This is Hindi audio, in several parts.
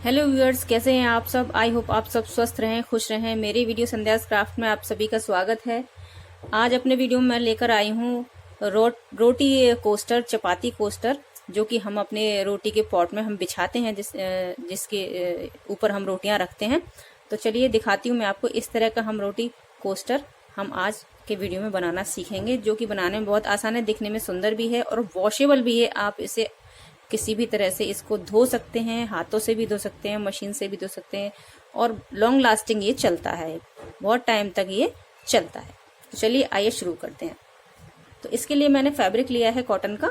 हेलो व्यूअर्स, कैसे हैं आप सब। आई होप आप सब स्वस्थ रहें, खुश रहें। मेरी वीडियो संध्यास क्राफ्ट में आप सभी का स्वागत है। आज अपने वीडियो में मैं लेकर आई हूँ रोटी कोस्टर, चपाती कोस्टर, जो कि हम अपने रोटी के पॉट में हम बिछाते हैं, जिसके ऊपर हम रोटियां रखते हैं। तो चलिए दिखाती हूँ मैं आपको। इस तरह का हम रोटी कोस्टर हम आज के वीडियो में बनाना सीखेंगे, जो कि बनाने में बहुत आसान है, दिखने में सुंदर भी है और वॉशेबल भी है। आप इसे किसी भी तरह से इसको धो सकते हैं, हाथों से भी धो सकते हैं, मशीन से भी धो सकते हैं, और लॉन्ग लास्टिंग ये चलता है, बहुत टाइम तक ये चलता है। तो चलिए आइए शुरू करते हैं। तो इसके लिए मैंने फैब्रिक लिया है कॉटन का।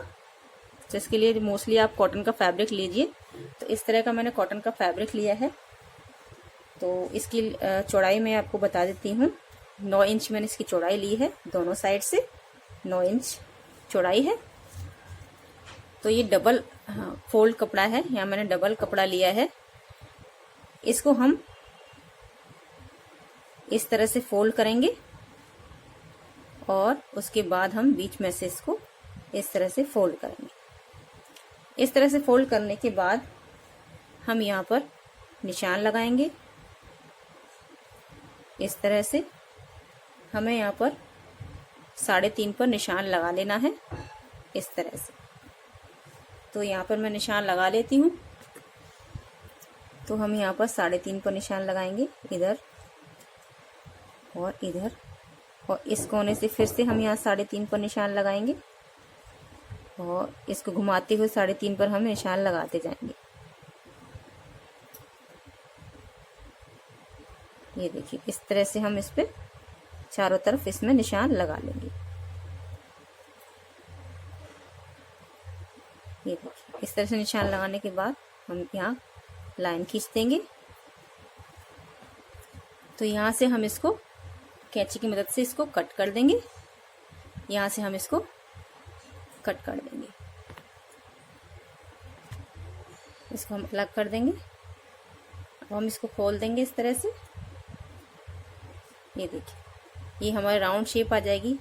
तो इसके लिए मोस्टली आप कॉटन का फैब्रिक लीजिए। तो इस तरह का मैंने कॉटन का फैब्रिक लिया है। तो इसकी चौड़ाई मैं आपको बता देती हूँ। 9 इंच मैंने इसकी चौड़ाई ली है, दोनों साइड से 9 इंच चौड़ाई है। तो ये डबल फोल्ड कपड़ा है, यहाँ मैंने डबल कपड़ा लिया है। इसको हम इस तरह से फोल्ड करेंगे और उसके बाद हम बीच में से इसको इस तरह से फोल्ड करेंगे। इस तरह से फोल्ड करने के बाद हम यहाँ पर निशान लगाएंगे। इस तरह से हमें यहाँ पर 3.5 पर निशान लगा लेना है, इस तरह से। तो यहाँ पर मैं निशान लगा लेती हूँ। तो हम यहाँ पर 3.5 पर निशान लगाएंगे, इधर और इधर, और इस कोने से फिर से हम यहाँ 3.5 पर निशान लगाएंगे और इसको घुमाते हुए 3.5 पर हम निशान लगाते जाएंगे। ये देखिए, इस तरह से हम इस पे चारों तरफ इसमें निशान लगा लेंगे। ये देखिए, इस तरह से निशान लगाने के बाद हम यहाँ लाइन खींच देंगे। तो यहाँ से हम इसको कैंची की मदद से इसको कट कर देंगे। यहाँ से हम इसको कट कर देंगे, इसको हम अलग कर देंगे। अब हम इसको खोल देंगे इस तरह से। ये देखिए, ये हमारी राउंड शेप आ जाएगी।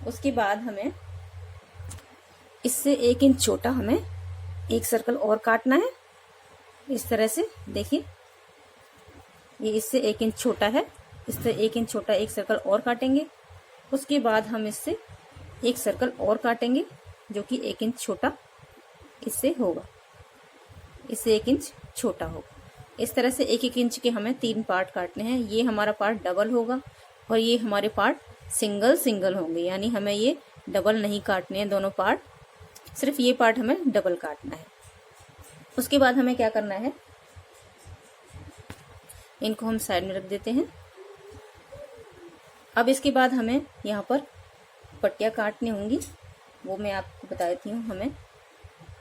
उसके बाद हमें इससे 1 इंच छोटा हमें एक सर्कल और काटना है, इस तरह से। देखिए, ये इससे 1 इंच छोटा है, इससे 1 इंच छोटा एक सर्कल और काटेंगे। उसके बाद हम इससे एक सर्कल और काटेंगे, जो कि 1 इंच छोटा इससे होगा, इससे 1 इंच छोटा होगा। इस तरह से 1-1 इंच के हमें 3 पार्ट काटने हैं। ये हमारा पार्ट डबल होगा और ये हमारे पार्ट सिंगल सिंगल होंगे, यानी हमें ये डबल नहीं काटने हैं दोनों पार्ट, सिर्फ ये पार्ट हमें डबल काटना है। उसके बाद हमें क्या करना है, इनको हम साइड में रख देते हैं। अब इसके बाद हमें यहाँ पर पट्टियाँ काटनी होंगी, वो मैं आपको बता देती हूँ हमें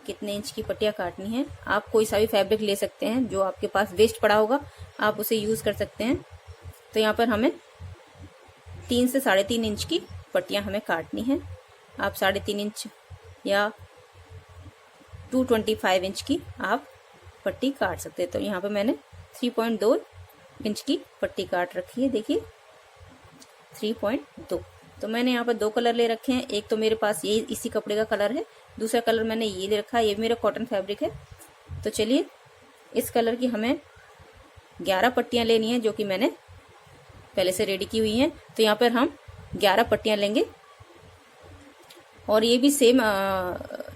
कितने इंच की पट्टियाँ काटनी है। आप कोई सा भी फैब्रिक ले सकते हैं, जो आपके पास वेस्ट पड़ा होगा आप उसे यूज कर सकते हैं। तो यहाँ पर हमें 3 से 3.5 इंच की पट्टियाँ हमें काटनी है। आप 3.5 इंच या 225 इंच की आप पट्टी काट सकते हैं। तो यहाँ पे मैंने 3.2 इंच की पट्टी काट रखी है। देखिए, 3.2। तो मैंने यहाँ पर 2 कलर ले रखे हैं। एक तो मेरे पास ये इसी कपड़े का कलर है, दूसरा कलर मैंने ये ले रखा है, ये मेरा कॉटन फैब्रिक है। तो चलिए, इस कलर की हमें 11 पट्टियाँ लेनी है, जो कि मैंने पहले से रेडी की हुई हैं। तो यहाँ पर हम 11 पट्टियाँ लेंगे और ये भी सेम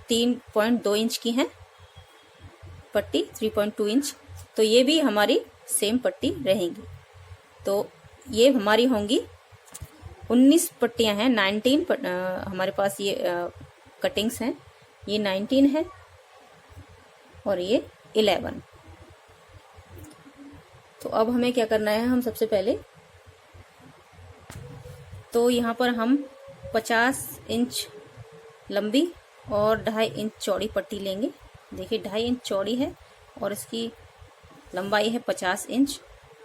3.2 इंच की हैं पट्टी, 3.2 इंच। तो ये भी हमारी सेम पट्टी रहेंगी। तो ये हमारी होंगी 19 पट्टियां हैं, 19 हमारे पास ये कटिंग्स हैं। ये 19 है और ये 11। तो अब हमें क्या करना है, हम सबसे पहले तो यहाँ पर हम 50 इंच लंबी और 2.5 इंच चौड़ी पट्टी लेंगे। देखिए, 2.5 इंच चौड़ी है और इसकी लंबाई है 50 इंच।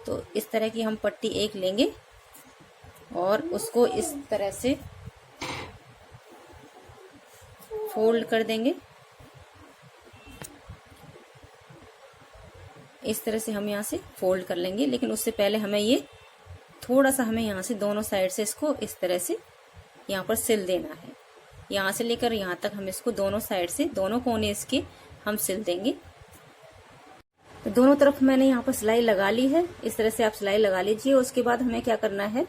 तो इस तरह की हम पट्टी एक लेंगे और उसको इस तरह से फोल्ड कर देंगे। इस तरह से हम यहाँ से फोल्ड कर लेंगे, लेकिन उससे पहले हमें ये थोड़ा सा हमें यहाँ से दोनों साइड से इसको इस तरह से यहाँ पर सिल देना है। यहाँ से लेकर यहाँ तक हम इसको दोनों साइड से, दोनों कोने इसके हम सिल देंगे। तो दोनों तरफ मैंने यहाँ पर सिलाई लगा ली है। इस तरह से आप सिलाई लगा लीजिए। उसके बाद हमें क्या करना है,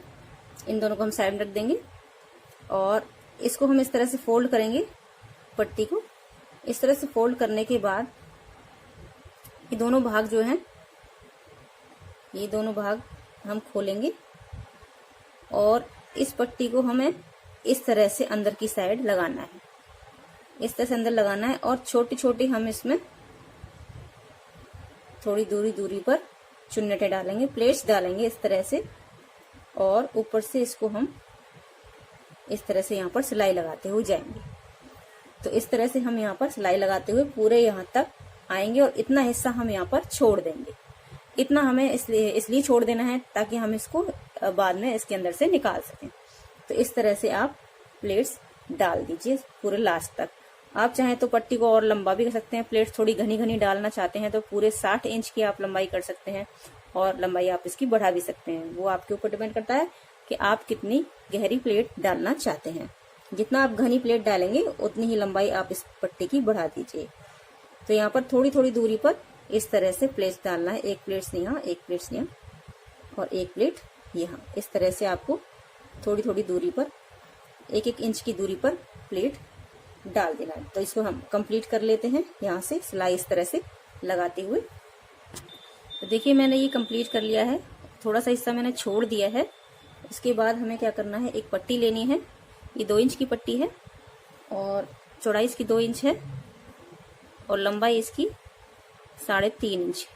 इन दोनों को हम साइड में रख देंगे और इसको हम इस तरह से फोल्ड करेंगे। पट्टी को इस तरह से फोल्ड करने के बाद ये दोनों भाग जो हैं, ये दोनों भाग हम खोलेंगे और इस पट्टी को हमें इस तरह से अंदर की साइड लगाना है। इस तरह से अंदर लगाना है और छोटी छोटी हम इसमें थोड़ी दूरी पर चुन्नटे डालेंगे, प्लेट्स डालेंगे इस तरह से, और ऊपर से इसको हम इस तरह से यहाँ पर सिलाई लगाते हुए जाएंगे। तो इस तरह से हम यहाँ पर सिलाई लगाते हुए पूरे यहाँ तक आएंगे और इतना हिस्सा हम यहाँ पर छोड़ देंगे। इतना हमें इसलिए छोड़ देना है ताकि हम इसको बाद में इसके अंदर से निकाल सकें। तो इस तरह से आप प्लेट्स डाल दीजिए पूरे लास्ट तक। आप चाहें तो पट्टी को और लंबा भी कर सकते हैं। प्लेट्स थोड़ी घनी घनी डालना चाहते हैं तो पूरे 60 इंच की आप लंबाई कर सकते हैं और लंबाई आप इसकी बढ़ा भी सकते हैं। वो आपके ऊपर डिपेंड करता है कि आप कितनी गहरी प्लेट डालना चाहते हैं। जितना आप घनी प्लेट डालेंगे उतनी ही लंबाई आप इस पट्टी की बढ़ा दीजिए। तो यहाँ पर थोड़ी थोड़ी दूरी पर इस तरह से प्लेट्स डालना है। एक प्लेट्स यहाँ, एक प्लेट्स यहाँ और एक प्लेट यहाँ। इस तरह से आपको थोड़ी थोड़ी दूरी पर 1-1 इंच की दूरी पर प्लेट डाल देना है। तो इसको हम कंप्लीट कर लेते हैं यहाँ से सिलाई इस तरह से लगाते हुए। तो देखिए मैंने ये कंप्लीट कर लिया है। थोड़ा सा हिस्सा मैंने छोड़ दिया है। इसके बाद हमें क्या करना है, एक पट्टी लेनी है। ये 2 इंच की पट्टी है और चौड़ाई इसकी 2 इंच है और लंबाई इसकी 3.5 इंच।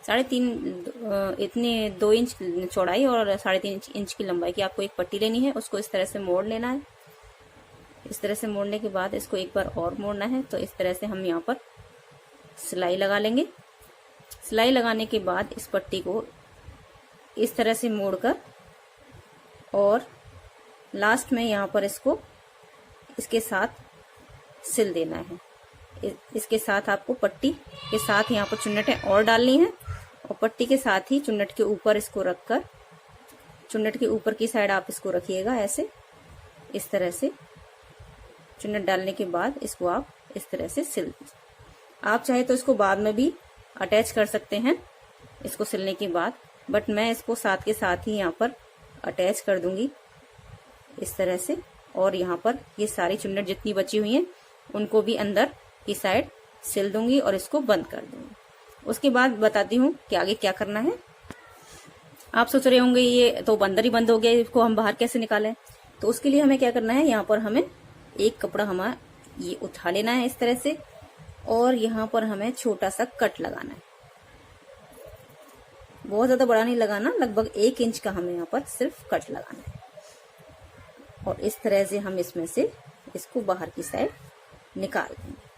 3.5 इतने 2 इंच चौड़ाई और 3.5 इंच की लंबाई की आपको एक पट्टी लेनी है। उसको इस तरह से मोड़ लेना है। इस तरह से मोड़ने के बाद इसको एक बार और मोड़ना है। तो इस तरह से हम यहाँ पर सिलाई लगा लेंगे। सिलाई लगाने के बाद इस पट्टी को इस तरह से मोड़कर और लास्ट में यहाँ पर इसको इसके साथ सिल देना है। इसके साथ आपको पट्टी के साथ यहाँ पर चुन्नटें और डालनी है और पट्टी के साथ ही चुन्नट के ऊपर इसको रखकर, चुन्नट के ऊपर की साइड आप इसको रखिएगा ऐसे। इस तरह से चुन्नट डालने के बाद इसको आप इस तरह से सिल दीजिए। आप चाहे तो इसको बाद में भी अटैच कर सकते हैं इसको सिलने के बाद, बट मैं इसको साथ के साथ ही यहाँ पर अटैच कर दूंगी इस तरह से। और यहाँ पर ये सारी चुन्नट जितनी बची हुई हैं उनको भी अंदर की साइड सिल दूंगी और इसको बंद कर दूंगी। उसके बाद बताती हूँ कि आगे क्या करना है। आप सोच रहे होंगे ये तो अंदर ही बंद हो गया, इसको हम बाहर कैसे निकालें। तो उसके लिए हमें क्या करना है, यहाँ पर हमें एक कपड़ा हमारा ये उठा लेना है इस तरह से और यहाँ पर हमें छोटा सा कट लगाना है। बहुत ज्यादा बड़ा नहीं लगाना, लगभग 1 इंच का हमें यहाँ पर सिर्फ कट लगाना है। और इस तरह से हम इसमें से इसको बाहर की साइड निकाल देंगे।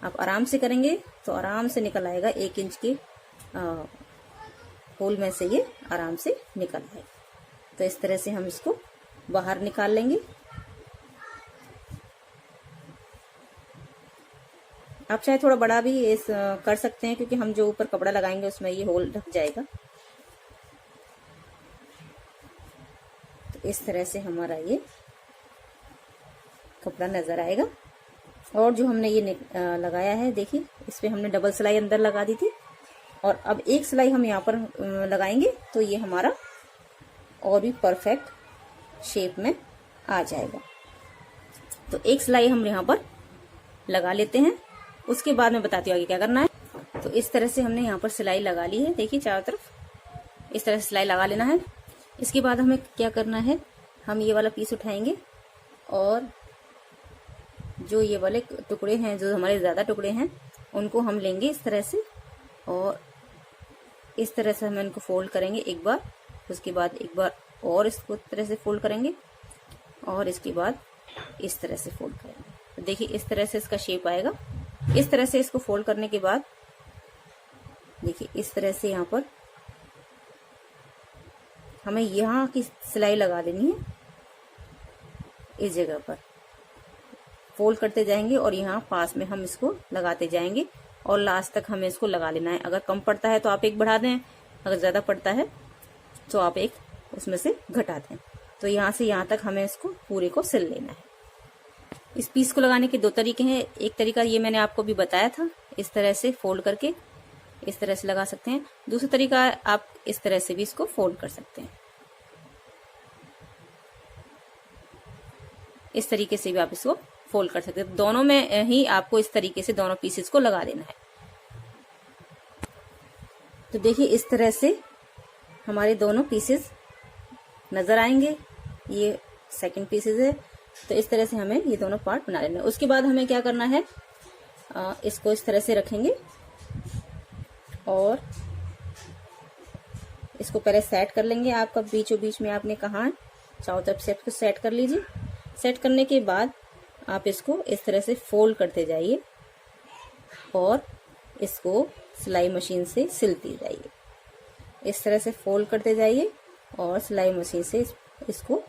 आप आराम से करेंगे तो आराम से निकल आएगा। 1 इंच के होल में से ये आराम से निकल आएगा। तो इस तरह से हम इसको बाहर निकाल लेंगे। आप चाहे थोड़ा बड़ा भी इस कर सकते हैं क्योंकि हम जो ऊपर कपड़ा लगाएंगे उसमें ये होल ढक जाएगा। तो इस तरह से हमारा ये कपड़ा नजर आएगा। और जो हमने ये लगाया है, देखिए इस पे हमने डबल सिलाई अंदर लगा दी थी और अब एक सिलाई हम यहाँ पर लगाएंगे तो ये हमारा और भी परफेक्ट शेप में आ जाएगा। तो एक सिलाई हम यहाँ पर लगा लेते हैं। उसके बाद मैं बताती हूँ आगे क्या करना है। तो इस तरह से हमने यहाँ पर सिलाई लगा ली है। देखिए चारों तरफ इस तरह से सिलाई लगा लेना है। इसके बाद हमें क्या करना है, हम ये वाला पीस उठाएंगे और जो ये वाले टुकड़े हैं, जो हमारे ज्यादा टुकड़े हैं, उनको हम लेंगे इस तरह से और इस तरह से हम इनको फोल्ड करेंगे एक बार। उसके बाद एक बार और इसको इस तरह से फोल्ड करेंगे और इसके बाद इस तरह से फोल्ड करेंगे। तो देखिए इस तरह से इसका शेप आएगा। इस तरह से इसको फोल्ड करने के बाद देखिए इस तरह से यहाँ पर हमें यहाँ की सिलाई लगा देनी है। इस जगह पर फोल्ड करते जाएंगे और यहाँ पास में हम इसको लगाते जाएंगे और लास्ट तक हमें इसको लगा लेना है। अगर कम पड़ता है तो आप एक बढ़ा दें, अगर ज्यादा पड़ता है तो आप एक उसमें से घटा दें। तो यहाँ से यहाँ तक हमें इसको पूरे को सिल लेना है। इस पीस को लगाने के 2 तरीके हैं। एक तरीका ये मैंने आपको भी बताया था, इस तरह से फोल्ड करके इस तरह से लगा सकते हैं। दूसरा तरीका आप इस तरह से भी इसको फोल्ड कर सकते हैं। इस तरीके से भी आप इसको फोल्ड कर सकते हैं। दोनों में ही आपको इस तरीके से दोनों पीसेस को लगा देना है। तो देखिए इस तरह से हमारे दोनों पीसेस नजर आएंगे। ये सेकंड पीसेस है। तो इस तरह से हमें ये दोनों पार्ट बना लेना है। उसके बाद हमें क्या करना है, इसको इस तरह से रखेंगे और इसको पहले सेट कर लेंगे। आपका बीचों बीच में आपने कहा है, चारों तरफ से इसको सेट कर लीजिए। सेट करने के बाद आप इसको इस तरह से फोल्ड करते जाइए और इसको सिलाई मशीन से सिलते जाइए। इस तरह से फोल्ड करते जाइए और सिलाई मशीन से इसको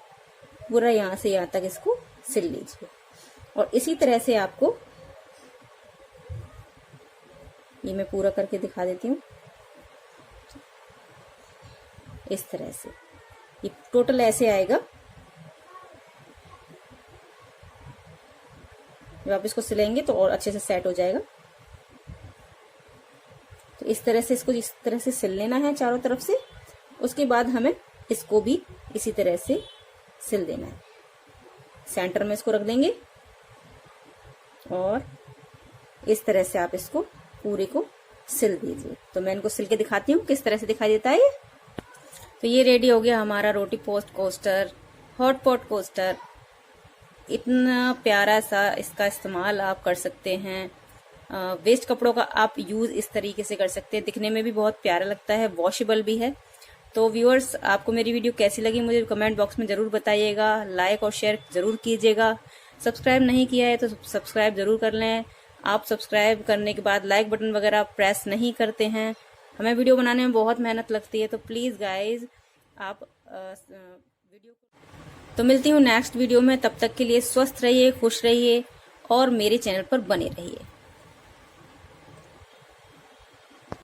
पूरा यहाँ से यहाँ तक इसको सिल लीजिए। और इसी तरह से आपको, ये मैं पूरा करके दिखा देती हूँ। इस तरह से ये टोटल ऐसे आएगा। जब आप इसको सिलेंगे तो और अच्छे से सेट हो जाएगा। तो इस तरह से इसको इस तरह से सिल लेना है चारों तरफ से। उसके बाद हमें इसको भी इसी तरह से सिल देना है। सेंटर में इसको रख देंगे और इस तरह से आप इसको पूरे को सिल दीजिए। तो मैं इनको सिल के दिखाती हूँ किस तरह से दिखाई देता है ये। तो ये रेडी हो गया हमारा roti post coaster, hot pot coaster. इतना प्यारा सा इसका इस्तेमाल आप कर सकते हैं। वेस्ट कपड़ों का आप यूज इस तरीके से कर सकते हैं। दिखने में भी बहुत प्यारा लगता है, वॉशेबल भी है। तो व्यूअर्स, आपको मेरी वीडियो कैसी लगी मुझे कमेंट बॉक्स में जरूर बताइएगा। लाइक और शेयर जरूर कीजिएगा। सब्सक्राइब नहीं किया है तो सब्सक्राइब जरूर कर लें। आप सब्सक्राइब करने के बाद लाइक बटन वगैरह प्रेस नहीं करते हैं। हमें वीडियो बनाने में बहुत मेहनत लगती है। तो प्लीज गाइज आप वीडियो तो मिलती हूँ नेक्स्ट वीडियो में। तब तक के लिए स्वस्थ रहिए, खुश रहिए और मेरे चैनल पर बने रहिए।